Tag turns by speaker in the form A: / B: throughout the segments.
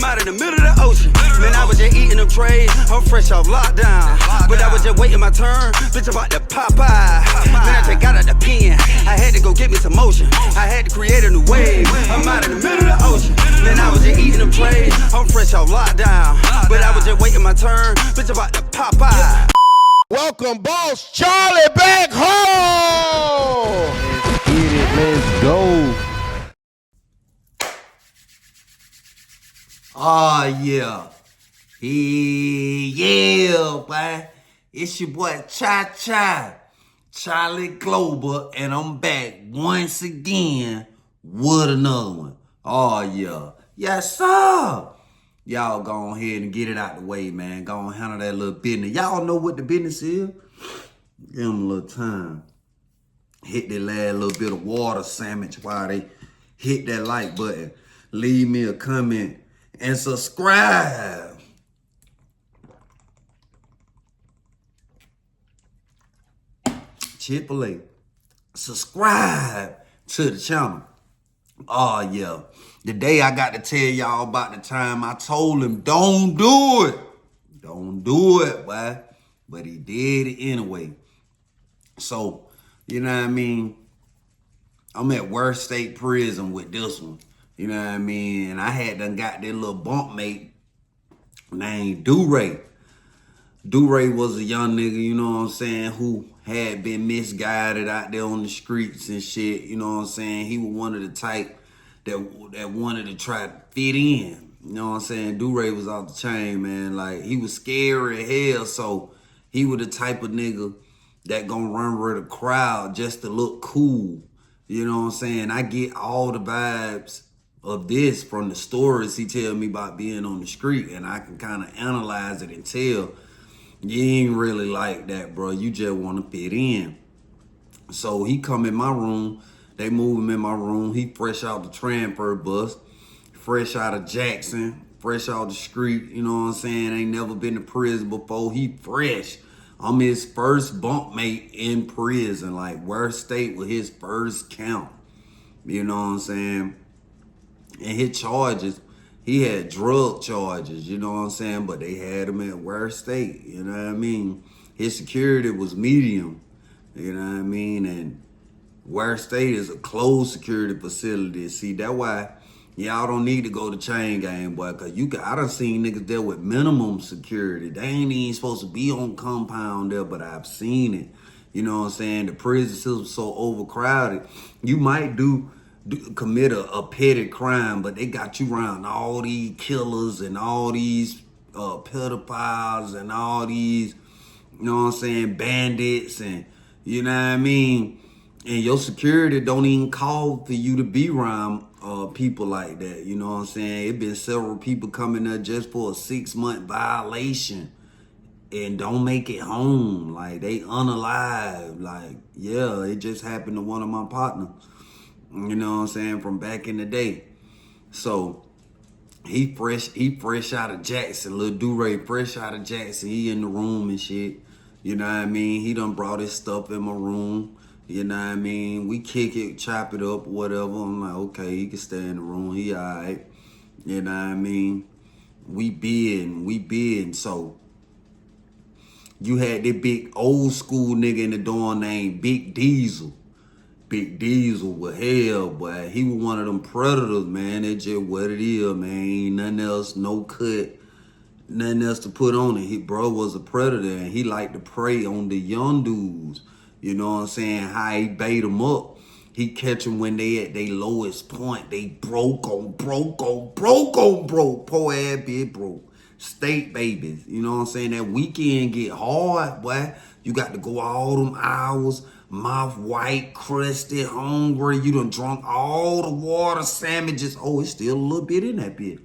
A: I'm out in the middle of the ocean. Man, I was just eating them trays. I'm fresh off lockdown. But I was just waiting my turn. Bitch, about to pop out. Man, I just got out the pen. I had to go get me some motion. I had to create a new wave. I'm out in the middle of the ocean. Man, I was just eating them trays. I'm fresh off lockdown. But I was just waiting my turn. Bitch, about to pop out.
B: Welcome, Boss Charlie, back home.
C: Let's get it. Let's go.
D: Oh, yeah. Yeah, boy. It's your boy Cha-Cha, Charlie Global, and I'm back once again with another one. Oh, yeah. Yes, sir. Y'all go ahead and get it out the way, man. Go and handle that little business. Y'all know what the business is. Give them a little time. Hit that last little bit of water sandwich while they hit that like button. Leave me a comment and subscribe. Chick-fil-A. Subscribe to the channel. Oh, yeah. The day I got to tell y'all about the time I told him, don't do it. Don't do it, boy. But he did it anyway. So, you know what I mean? I'm at Worst State Prison with this one. You know what I mean? And I had done got that little bunk mate named DuRay. DuRay was a young nigga, you know what I'm saying, who had been misguided out there on the streets and shit. You know what I'm saying? He was one of the type that wanted to try to fit in. You know what I'm saying? DuRay was off the chain, man. Like, he was scary as hell, so he was the type of nigga that gonna run with the crowd just to look cool. You know what I'm saying? I get all the vibes of this from the stories he tell me about being on the street, and I can kind of analyze it and tell you ain't really like that, bro. You just want to fit in. So he come in my room. They move him in my room. He fresh out the transfer bus, fresh out of Jackson, fresh out the street. You know what I'm saying? Ain't never been to prison before. He fresh. I'm his first bunk mate in prison. Like, Worst State was his first count. You know what I'm saying? And his charges, he had drug charges, you know what I'm saying? But they had him at Worst State, you know what I mean? His security was medium, you know what I mean? And Worst State is a closed security facility. See, that's why y'all don't need to go to chain gang, boy, because I done seen niggas there with minimum security. They ain't even supposed to be on compound there, but I've seen it. You know what I'm saying? The prison system's so overcrowded. You might commit a petty crime, but they got you around all these killers and all these pedophiles and all these, you know what I'm saying, bandits, and you know what I mean? And your security don't even call for you to be around people like that, you know what I'm saying? It been several people coming there just for a 6-month violation and don't make it home. Like, they unalive. Like, yeah, it just happened to one of my partners. You know what I'm saying, from back in the day. So he fresh out of Jackson, little DuRay fresh out of Jackson. He in the room and shit. You know what I mean? He done brought his stuff in my room. You know what I mean? We kick it, chop it up, whatever. I'm like, okay, he can stay in the room. He all right. You know what I mean? We been. So you had that big old school nigga in the dorm named Big Diesel. Big Diesel was hell, boy. He was one of them predators, man. That's just what it is, man. Ain't nothing else, no cut, nothing else to put on it. He, bro, was a predator, and he liked to prey on the young dudes. You know what I'm saying? How he bait them up. He catch them when they at their lowest point. They broke. Poor ass bitch broke. State babies. You know what I'm saying? That weekend get hard, boy. You got to go all them hours. Mouth white, crusty, hungry. You done drunk all the water sandwiches. Oh, it's still a little bit in that bit.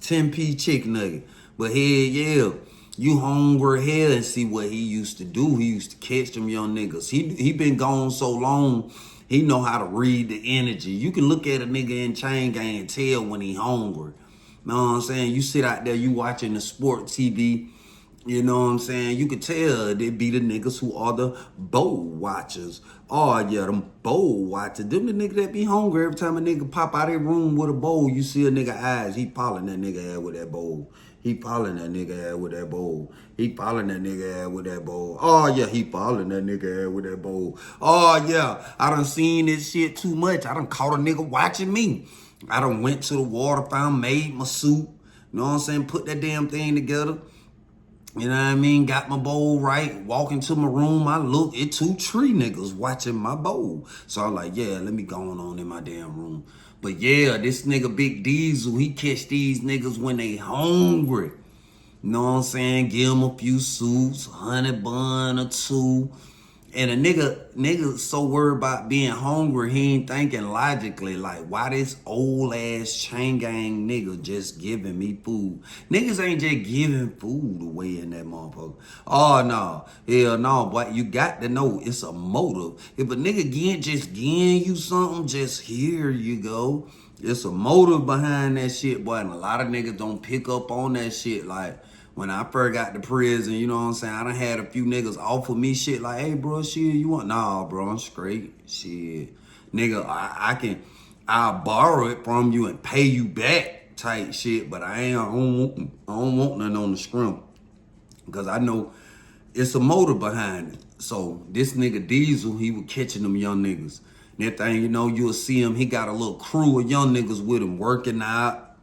D: 10p chicken nugget. But hell yeah, you hungry hell, and see what he used to do. He used to catch them young niggas. He been gone so long, he know how to read the energy. You can look at a nigga in chain gang and tell when he hungry. You know what I'm saying? You sit out there, you watching the sport TV, You know what I'm saying? You could tell they be the niggas who are the bowl watchers. Oh yeah, them bowl watchers. Them the niggas that be hungry every time a nigga pop out of their room with a bowl. You see a nigga eyes, he polling that nigga head with that bowl. He polling that nigga head with that bowl. He polling that nigga head with that bowl. Oh yeah, he polling that nigga head with that bowl. Oh yeah, I done seen this shit too much. I done caught a nigga watching me. I done went to the water fountain, made my soup. You know what I'm saying? Put that damn thing together. You know what I mean? Got my bowl right. Walk into my room. I look at 2 tree niggas watching my bowl. So I'm like, yeah, let me go on in my damn room. But yeah, this nigga Big Diesel, he catch these niggas when they hungry. You know what I'm saying? Give them a few soups, honey bun or 2. And a nigga so worried about being hungry, he ain't thinking logically, like, why this old ass chain gang nigga just giving me food? Niggas ain't just giving food away in that motherfucker. Oh no, hell no, but you got to know it's a motive. If a nigga just giving you something, just here you go. It's a motive behind that shit, boy, and a lot of niggas don't pick up on that shit. Like, when I first got to prison, you know what I'm saying? I done had a few niggas offer me shit like, hey, bro, shit, you want? Nah, bro, I'm straight. Shit. Nigga, I'll borrow it from you and pay you back type shit, but I don't want nothing on the scrim. Because I know it's a motive behind it. So this nigga Diesel, he was catching them young niggas. That thing, you know, you'll see him, he got a little crew of young niggas with him working out,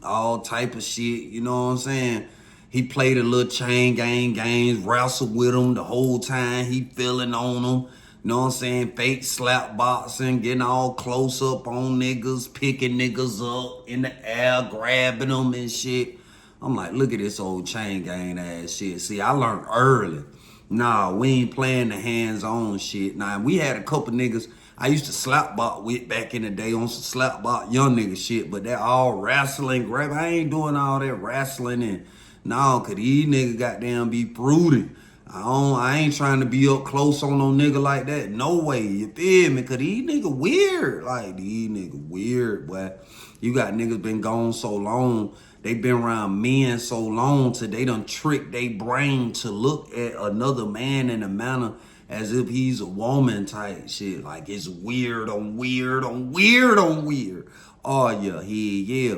D: all type of shit, you know what I'm saying? He played a little chain gang games, wrestled with them the whole time. He feeling on them. You know what I'm saying? Fake slap boxing, getting all close up on niggas, picking niggas up in the air, grabbing them and shit. I'm like, look at this old chain gang ass shit. See, I learned early. Nah, we ain't playing the hands-on shit. Nah, we had a couple niggas I used to slap box with back in the day on some slap box young nigga shit, but that all wrestling, grab. I ain't doing all that wrestling and no, cause these niggas goddamn be fruity. I ain't trying to be up close on no nigga like that. No way, you feel me? Cause these niggas weird. Like, these niggas weird, boy. You got niggas been gone so long. They been around men so long till they done tricked their brain to look at another man in a manner as if he's a woman type shit. Like, it's weird on weird on weird on weird. Oh, yeah.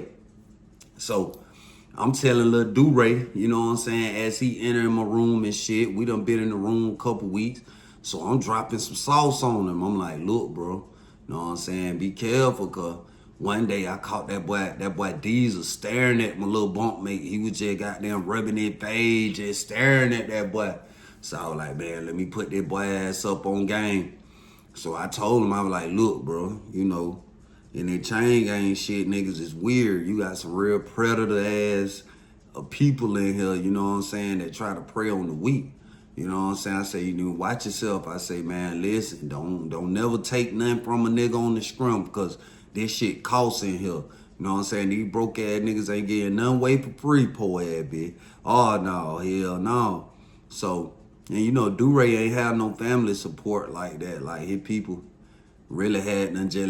D: So, I'm telling Lil Duray, you know what I'm saying, as he entering my room and shit, we done been in the room a couple weeks, so I'm dropping some sauce on him. I'm like, look, bro, you know what I'm saying, be careful, cause one day I caught that boy Diesel staring at my little bunk mate. He was just goddamn rubbing his face, just staring at that boy. So I was like, man, let me put that boy ass up on game. So I told him, I was like, look, bro, you know, in that chain gang shit, niggas is weird. You got some real predator ass people in here, you know what I'm saying, that try to prey on the weak. You know what I'm saying? I say, you know, watch yourself. I say, man, listen, don't never take nothing from a nigga on the scrum, because this shit costs in here. You know what I'm saying? These broke ass niggas ain't getting none away for free, poor ass bitch. Oh no, hell no. So, and you know, Duray ain't have no family support like that. Like, his people really had and just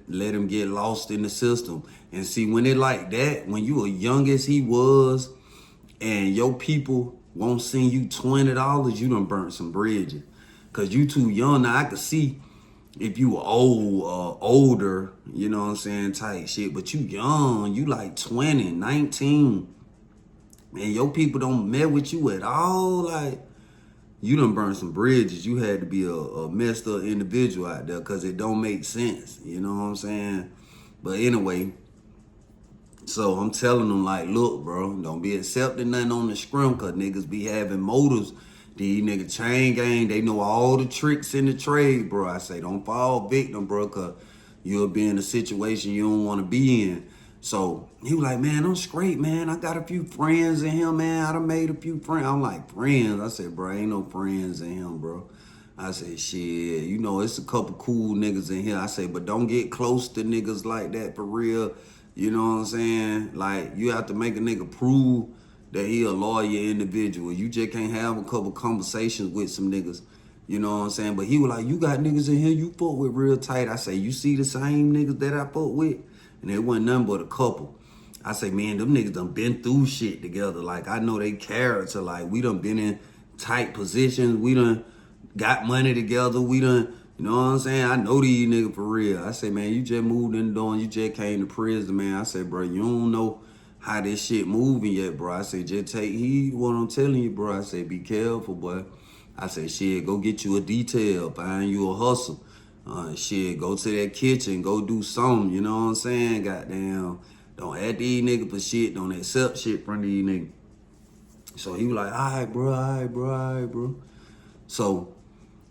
D: let him get lost in the system. And see, when it like that, when you were young as he was, and your people won't send you $20, you done burnt some bridges. Cause you too young. Now I could see if you were older, you know what I'm saying, type shit. But you young, you like 20, 19. And your people don't met with you at all. Like, you done burned some bridges. You had to be a messed up individual out there, because it don't make sense. You know what I'm saying? But anyway, so I'm telling them, like, look, bro, don't be accepting nothing on the scrim, because niggas be having motives. These niggas chain gang, they know all the tricks in the trade, bro. I say, don't fall victim, bro, because you'll be in a situation you don't want to be in. So he was like, man, I'm straight, man. I got a few friends in him, man. I done made a few friends. I'm like, friends? I said, bro, ain't no friends in him, bro. I said, shit, you know, it's a couple cool niggas in here. I say, but don't get close to niggas like that for real. You know what I'm saying? Like, you have to make a nigga prove that he a loyal individual. You just can't have a couple conversations with some niggas. You know what I'm saying? But he was like, you got niggas in here you fuck with real tight. I say, you see the same niggas that I fuck with? And it wasn't nothing but a couple. I say, man, them niggas done been through shit together. Like, I know they character. Like, we done been in tight positions. We done got money together. We done, you know what I'm saying? I know these niggas for real. I say, man, you just moved in the door and you just came to prison, man. I say, bro, you don't know how this shit moving yet, bro. I say, just take heed what I'm telling you, bro. I say, be careful, boy. I say, shit, go get you a detail, find you a hustle. Shit, go to that kitchen, go do something, you know what I'm saying? Goddamn, don't ask these niggas for shit, don't accept shit from these niggas. So he was like, all right, bro. So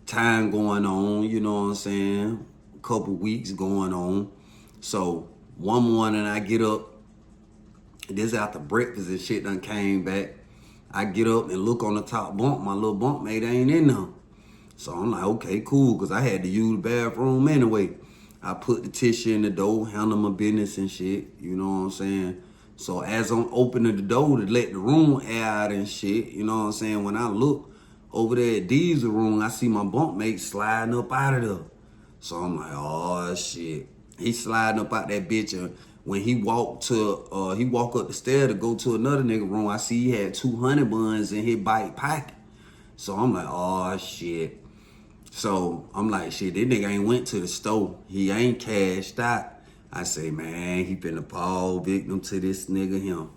D: time going on, you know what I'm saying? A couple weeks going on. So one morning I get up, this after breakfast and shit done came back. I get up and look on the top bunk, my little bunkmate ain't in there. So I'm like, okay, cool, because I had to use the bathroom anyway. I put the tissue in the door, handle my business and shit, you know what I'm saying? So as I'm opening the door to let the room air out and shit, you know what I'm saying? When I look over there at Diesel room, I see my bunkmate sliding up out of there. So I'm like, oh shit. He sliding up out that bitch, and when he walked up the stairs to go to another nigga room, I see he had 200 buns in his bike pocket. So I'm like, oh shit. So I'm like, shit, this nigga ain't went to the store. He ain't cashed out. I say, man, he finna fall victim to this nigga him.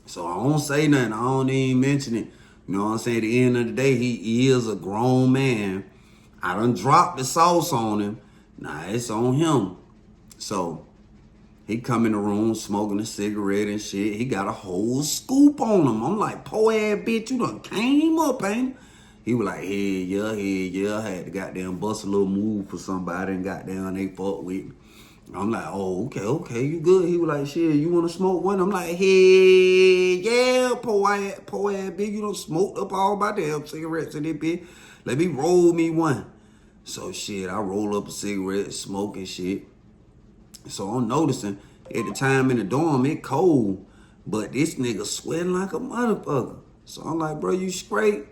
D: So I don't say nothing. I don't even mention it. You know what I'm saying? At the end of the day, he is a grown man. I done dropped the sauce on him. Nah, it's on him. So he come in the room smoking a cigarette and shit. He got a whole scoop on him. I'm like, po ass bitch, you done came up, ain't it? He was like, yeah. I had to goddamn bust a little move for somebody and goddamn they fuck with me. I'm like, oh, okay, you good? He was like, shit, you want to smoke one? I'm like, hey, yeah, po ass bitch, you done smoked up all my damn cigarettes in this bitch. Let me roll me one. So shit, I roll up a cigarette, smoking shit. So I'm noticing at the time in the dorm, it cold, but this nigga sweating like a motherfucker. So I'm like, bro, you straight?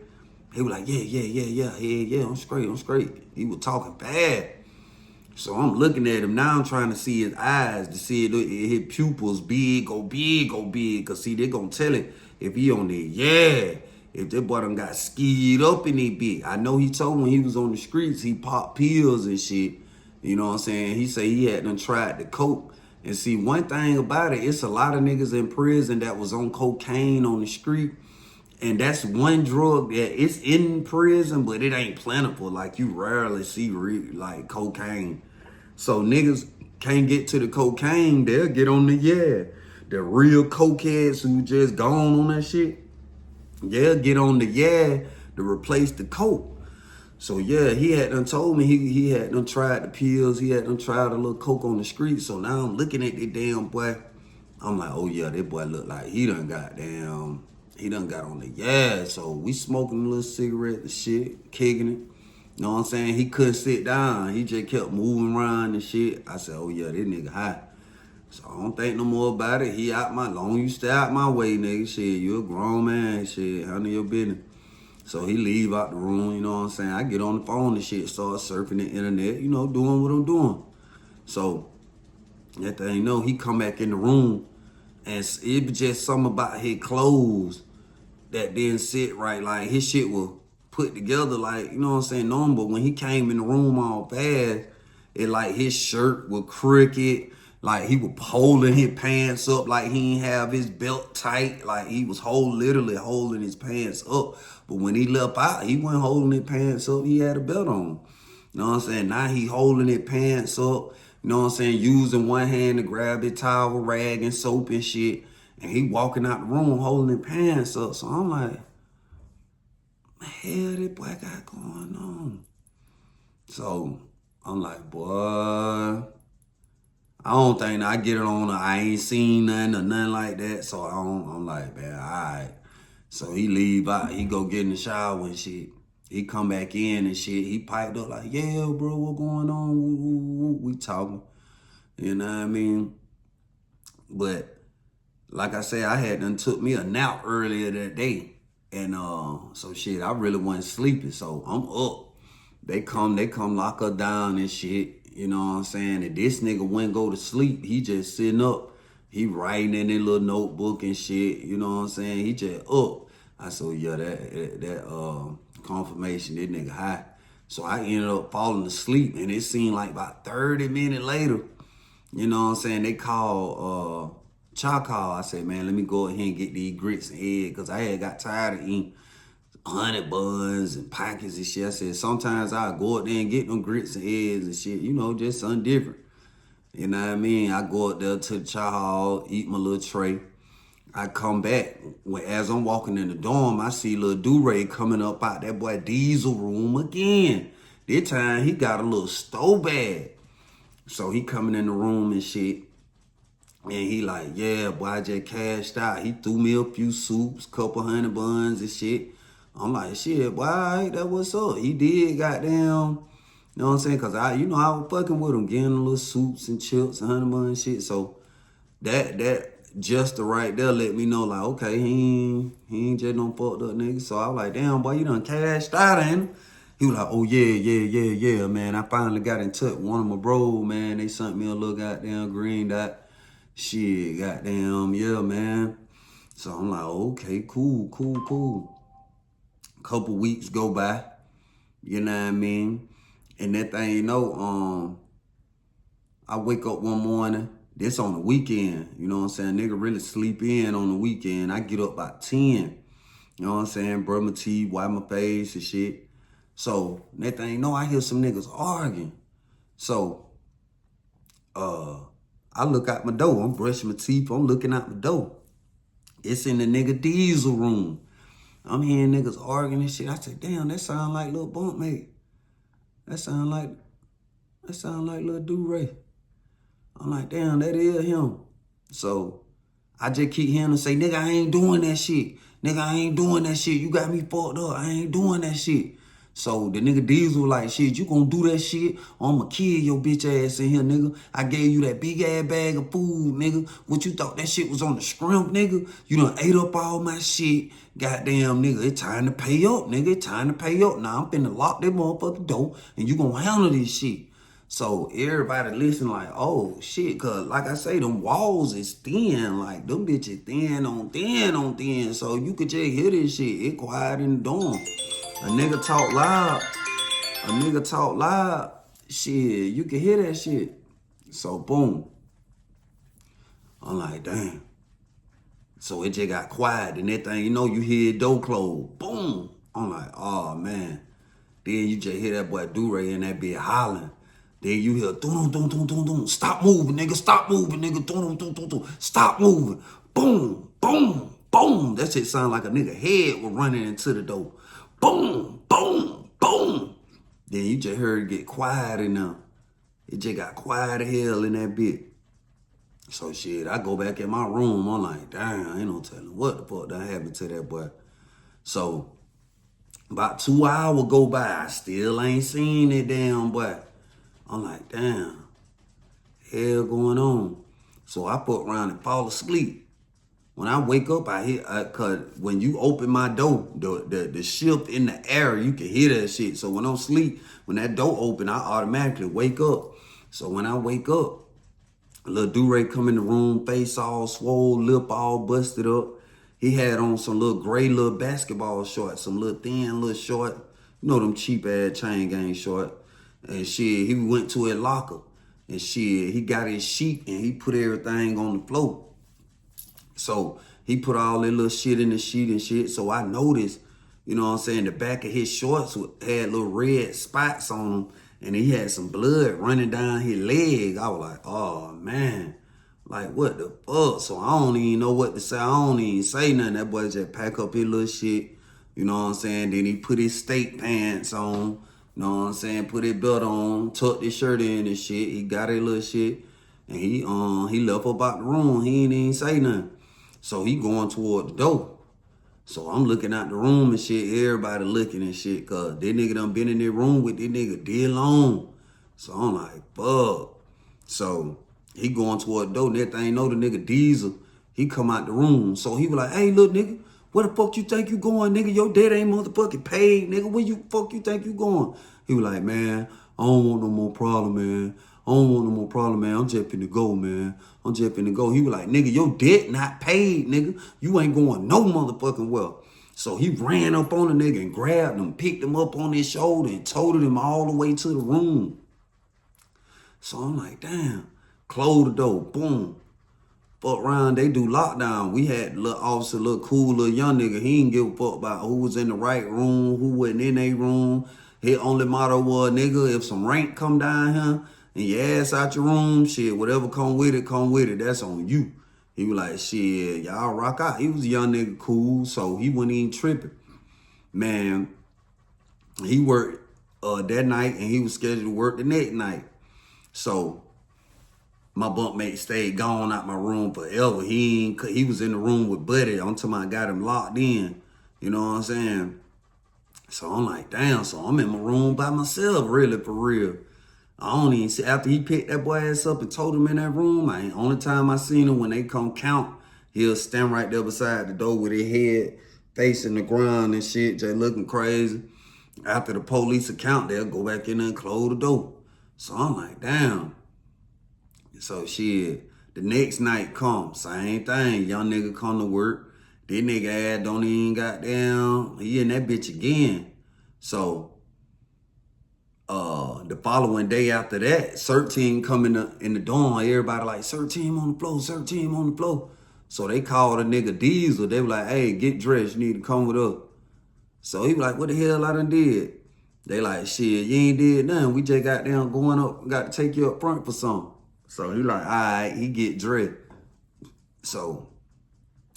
D: He was like, yeah, I'm straight. He was talking bad. So I'm looking at him now. I'm trying to see his eyes to see if his pupils big or big. Cause see, they gonna tell it if he on there. Yeah, if that boy done got skied up in it big. I know he told when he was on the streets, he popped pills and shit. You know what I'm saying? He say he had done tried to coke. And see, one thing about it, it's a lot of niggas in prison that was on cocaine on the street. And that's one drug that it's in prison, but it ain't plentiful. Like, you rarely see like cocaine. So niggas can't get to the cocaine, they'll get on the The real cokeheads who just gone on that shit, they'll get on the to replace the coke. So yeah, he had done told me he had done tried the pills, he had done tried a little coke on the street. So now I'm looking at that damn boy. I'm like, oh yeah, that boy look like he done got on the So we smoking a little cigarette and shit, kicking it. You know what I'm saying? He couldn't sit down. He just kept moving around and shit. I said, oh yeah, this nigga high. So I don't think no more about it. He out my, long you stay out my way, nigga. Shit, you a grown man. Shit, handle your business. So he leave out the room, you know what I'm saying? I get on the phone and shit, start surfing the internet, you know, doing what I'm doing. So that thing, you know, he come back in the room and it was just something about his clothes that didn't sit right. Like, his shit was put together, like, you know what I'm saying, normal. But when he came in the room all fast, it like his shirt was crooked. Like, he was holding his pants up like he didn't have his belt tight. Like, he was literally holding his pants up. But when he left out, he wasn't holding his pants up. He had a belt on. You know what I'm saying? Now he holding his pants up. You know what I'm saying? Using one hand to grab his towel, rag, and soap and shit. And he walking out the room holding his pants up. So I'm like, what the hell this boy got going on? So I'm like, boy, I don't think I get it on. I ain't seen nothing or nothing like that. So I'm like, man, all right. So he leave out. He go get in the shower and shit. He come back in and shit. He piped up like, yeah, bro, what going on? We talking. You know what I mean? But like I said, I had done took me a nap earlier that day. And so shit, I really wasn't sleeping. So I'm up. They come lock her down and shit. You know what I'm saying? And this nigga wouldn't go to sleep. He just sitting up. He writing in his little notebook and shit. You know what I'm saying? He just up. I said, yeah, that confirmation, that nigga high. So I ended up falling asleep, and it seemed like about 30 minutes later, you know what I'm saying, they called Chacal. I said, man, let me go ahead and get these grits and eggs, because I had got tired of eating honey buns and pockets and shit. I said, sometimes I'll go out there and get them grits and eggs and shit, you know, just something different. You know what I mean? I go up there to the chow hall, eat my little tray. I come back. As I'm walking in the dorm, I see little Duray coming up out that boy Diesel room again. This time, he got a little stove bag. So he coming in the room and shit. And he like, yeah, boy, I just cashed out. He threw me a few soups, couple honey buns and shit. I'm like, shit, boy, all right, that what's up. He did goddamn... You know what I'm saying? Because I was fucking with him, getting a little soups and chips and honey bun and shit. So that just right there let me know, like, okay, he ain't just no fucked up nigga. So I was like, damn, boy, you done cashed out, ain't he? He was like, oh, yeah, man. I finally got in touch with one of my bros, man. They sent me a little goddamn green dot. Shit, goddamn, yeah, man. So I'm like, okay, cool. Couple weeks go by. You know what I mean? And that thing, you know, I wake up one morning, this on the weekend, you know what I'm saying? Nigga really sleep in on the weekend. I get up about 10, you know what I'm saying? Brush my teeth, wipe my face and shit. So that thing, you know, I hear some niggas arguing. So, I look out my door, I'm brushing my teeth, I'm looking out my door. It's in the nigga Diesel room. I'm hearing niggas arguing and shit. I said, damn, that sound like little bunkmate. That sound like little Duray. I'm like, damn, that is him. So I just keep hearing him say, nigga, I ain't doing that shit. Nigga, I ain't doing that shit. You got me fucked up. I ain't doing that shit. So the nigga Diesel like, shit, you gonna do that shit, or I'ma kill your bitch ass in here, nigga. I gave you that big ass bag of food, nigga. What you thought that shit was on the shrimp, nigga? You done ate up all my shit. Goddamn, nigga, it's time to pay up, nigga. It's time to pay up. Now I'm finna lock that motherfucking door, and you gonna handle this shit. So everybody listen like, oh, shit, cause like I say, them walls is thin. Like, them bitches thin on thin on thin. So you could just hear this shit. It quiet in the dorm. A nigga talk loud, shit, you can hear that shit. So boom. I'm like, damn. So it just got quiet, and that thing, you know, you hear door close. Boom. I'm like, oh man. Then you just hear that boy Duray and that bitch hollering. Then you hear dum dum dum dum dum. Stop moving, nigga. Stop moving, nigga. Dum dum dum dum. Stop moving. Boom, boom, boom. That shit sound like a nigga head was running into the door. Boom, boom, boom. Then you just heard it get quiet in there. It just got quiet as hell in that bit. So shit, I go back in my room. I'm like, damn, ain't no telling what the fuck done happened to that boy. So about 2 hours go by, I still ain't seen that damn boy. I'm like, damn, hell going on. So I fuck around and fall asleep. When I wake up, I hear, cause when you open my door, the shift in the air, you can hear that shit. So when I'm asleep, when that door open, I automatically wake up. So when I wake up, little Duray come in the room, face all swole, lip all busted up. He had on some little gray little basketball shorts, some little thin little short, you know them cheap ass chain gang short. And shit, he went to his locker. And shit, he got his sheet and he put everything on the floor. So he put all that little shit in the sheet and shit. So I noticed, you know what I'm saying, the back of his shorts had little red spots on them. And he had some blood running down his leg. I was like, oh, man. Like, what the fuck? So I don't even know what to say. I don't even say nothing. That boy just pack up his little shit. You know what I'm saying? Then he put his state pants on. You know what I'm saying? Put his belt on. Tucked his shirt in and shit. He got his little shit. And he left up out the room. He ain't even say nothing. So he going toward the door. So I'm looking out the room and shit. Everybody looking and shit. Cause that nigga done been in their room with this nigga dead long. So I'm like, fuck. So he going toward the door. That thing know the nigga Diesel. He come out the room. So he was like, hey, little nigga, where the fuck you think you going, nigga? Your dad ain't motherfucking paid, nigga. Where you fuck you think you going? He was like, man, I don't want no more problem, man. I don't want no more problem, man. I'm just finna go, man. I'm just finna go. He was like, nigga, your debt not paid, nigga. You ain't going no motherfucking well. So he ran up on the nigga and grabbed him, picked him up on his shoulder and toted him all the way to the room. So I'm like, damn. Close the door, boom. Fuck around, they do lockdown. We had little officer, little cool little young nigga. He didn't give a fuck about who was in the right room, who wasn't in a room. His only motto was, nigga, if some rank come down here and your ass out your room, shit, whatever come with it, that's on you. He was like, shit, y'all rock out. He was a young nigga, cool, so he wasn't even tripping. Man, he worked that night and he was scheduled to work the next night. So my bunkmate stayed gone out my room forever. He was in the room with Buddy until I got him locked in. You know what I'm saying? So I'm like, damn, so I'm in my room by myself, really, for real. I don't even see, after he picked that boy ass up and told him in that room, only time I seen him when they come count, he'll stand right there beside the door with his head facing the ground and shit, just looking crazy. After the police account, they'll go back in there and close the door. So I'm like, damn. So shit, the next night come, same thing. Young nigga come to work. This nigga ass don't even goddamn, he in that bitch again. So the following day after that, CERT team come in the dorm. Everybody like, CERT team on the floor, CERT team on the floor. So they called a nigga Diesel. They were like, hey, get dressed, you need to come with us. So he was like, what the hell I done did? They like, shit, you ain't did nothing. We just got down going up, got to take you up front for something. So he like, all right, he get dressed. So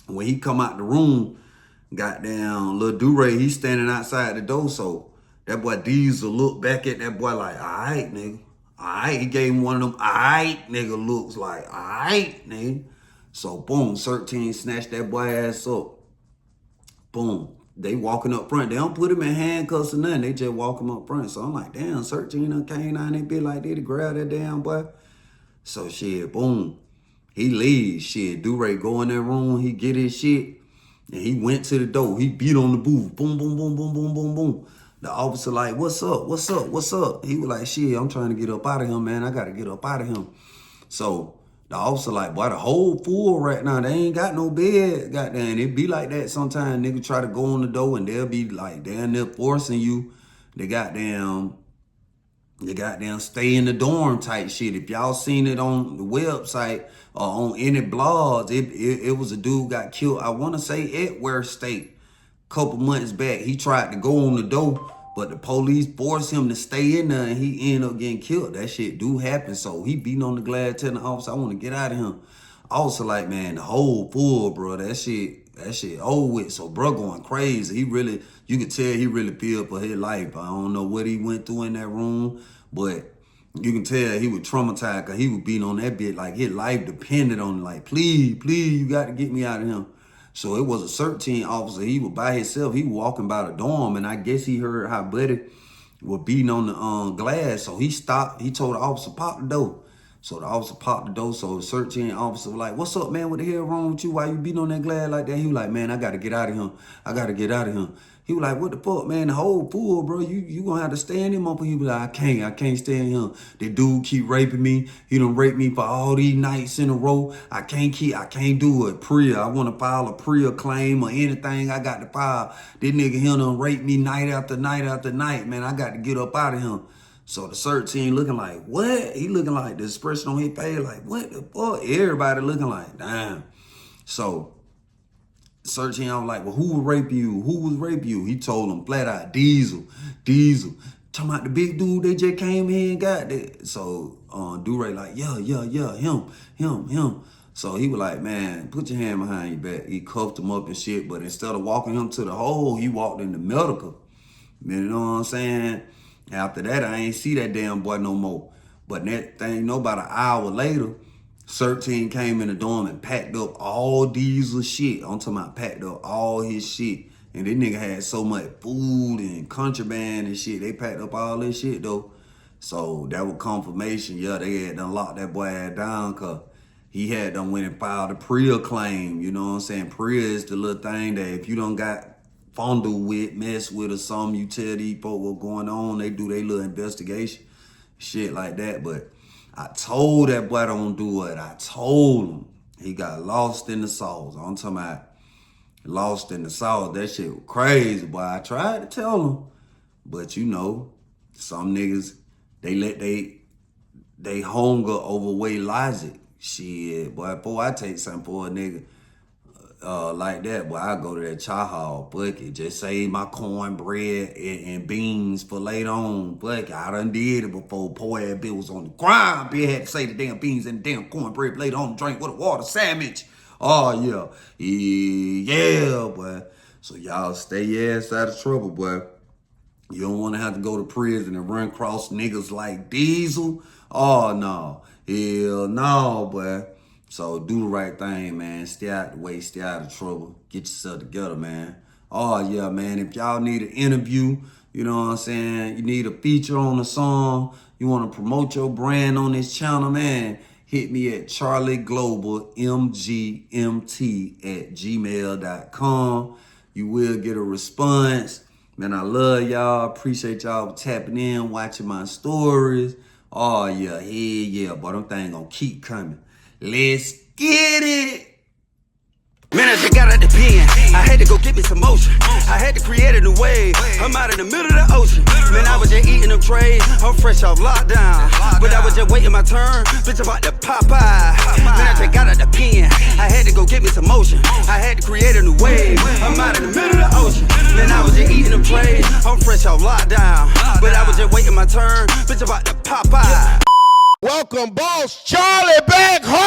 D: when he come out the room, goddamn, Lil Duray, he standing outside the door. So that boy Diesel looked back at that boy like, all right, nigga. All right, he gave him one of them, all right, nigga looks like, all right, nigga. So boom, 13 snatched that boy ass up. Boom. They walking up front. They don't put him in handcuffs or nothing. They just walk him up front. So I'm like, damn, 13 done came down that bitch like that to grab that damn boy. So shit, boom. He leaves. Shit, Duray go in that room. He get his shit. And he went to the door. He beat on the booth. Boom, boom, boom, boom, boom, boom, boom. The officer like, what's up? What's up? What's up? He was like, shit, I'm trying to get up out of him, man. I got to get up out of him. So the officer like, boy, the whole full right now. They ain't got no bed. Goddamn, it be like that sometimes. Niggas try to go on the door and they'll be like, damn, they're forcing you. They goddamn stay in the dorm type shit. If y'all seen it on the website or on any blogs, it was a dude got killed. I want to say Edward State. Couple months back, he tried to go on the door, but the police forced him to stay in there and he ended up getting killed. That shit do happen. So he beating on the glass telling the officer, I want to get out of him. Also like, man, the whole full, bro, that shit old with. So bro going crazy. You could tell he really feared for his life. I don't know what he went through in that room, but you can tell he was traumatized because he was beating on that bit like his life depended on it. Like, please, you got to get me out of him. So it was a 13 officer. He was by himself. He was walking by the dorm, and I guess he heard how Buddy was beating on the glass. So he stopped. He told the officer, pop the door. So the officer popped the door. So the 13 officer was like, what's up, man? What the hell wrong with you? Why you beating on that glass like that? He was like, man, I got to get out of him. I got to get out of him. He was like, what the fuck, man? The whole fool, bro. You gonna have to stay in him up. He was like, I can't stay in him. The dude keep raping me. He done raped me for all these nights in a row. I can't do it. PREA. I want to file a PREA claim or anything I got to file. This nigga here done raped me night after night after night, man. I got to get up out of him. So the 13 looking like, what? He looking like the expression on his face, like, what the fuck? Everybody looking like, damn. So 13, I was like, well, who would rape you? Who was rape you? He told him flat out, Diesel. Talking about the big dude that just came here and got that. So Duray like, yeah, him. So he was like, man, put your hand behind your back. He cuffed him up and shit, but instead of walking him to the hole, he walked in the medical. You know what I'm saying? After that, I ain't see that damn boy no more. But that thing, about an hour later, 13 came in the dorm and packed up all Diesel shit. I'm talking about packed up all his shit. And this nigga had so much food and contraband and shit. They packed up all this shit, though. So that was confirmation. Yeah, they had done locked that boy ass down because he had done went and filed a PREA claim. You know what I'm saying? PREA is the little thing that if you done got fondle with, mess with or something, you tell these folks what's going on. They do their little investigation. Shit like that. But I told that boy don't do it. I told him. He got lost in the sauce. I'm talking about lost in the sauce. That shit was crazy, boy. I tried to tell him. But you know, some niggas, they let they hunger overweigh logic. Shit, boy, before I take something for a nigga like that, boy, I go to that chow hall bucket. Just save my cornbread and beans for later on. Bucket, I done did it before. Poor ass bitch was on the ground. Bitch had to say the damn beans and the damn cornbread later on. Drink with a water sandwich. Oh yeah, yeah, boy. So y'all stay your ass out of trouble, boy. You don't want to have to go to prison and run across niggas like Diesel. Oh, no. Hell no, boy. So do the right thing, man. Stay out the way. Stay out of trouble. Get yourself together, man. Oh, yeah, man. If y'all need an interview, you know what I'm saying? You need a feature on a song. You want to promote your brand on this channel, man. Hit me at charlieglobalmgmt@gmail.com. You will get a response. Man, I love y'all. Appreciate y'all tapping in, watching my stories. Oh, yeah, yeah, but them things gonna keep coming. Let's get it.
A: Man, I just got out the pen. I had to go get me some motion. I had to create a new wave. I'm out in the middle of the ocean. Man, I was just eating them trays. I'm fresh off lockdown. But I was just waiting my turn. Bitch, about to Popeye. Man, I just got out the pen. I had to go get me some motion. I had to create a new wave. I'm out in the middle of the ocean. Man, I was just eating them trays. I'm fresh off lockdown. But I was just waiting my turn. Bitch, about to Popeye.
B: Welcome, Boss Charlie, back home.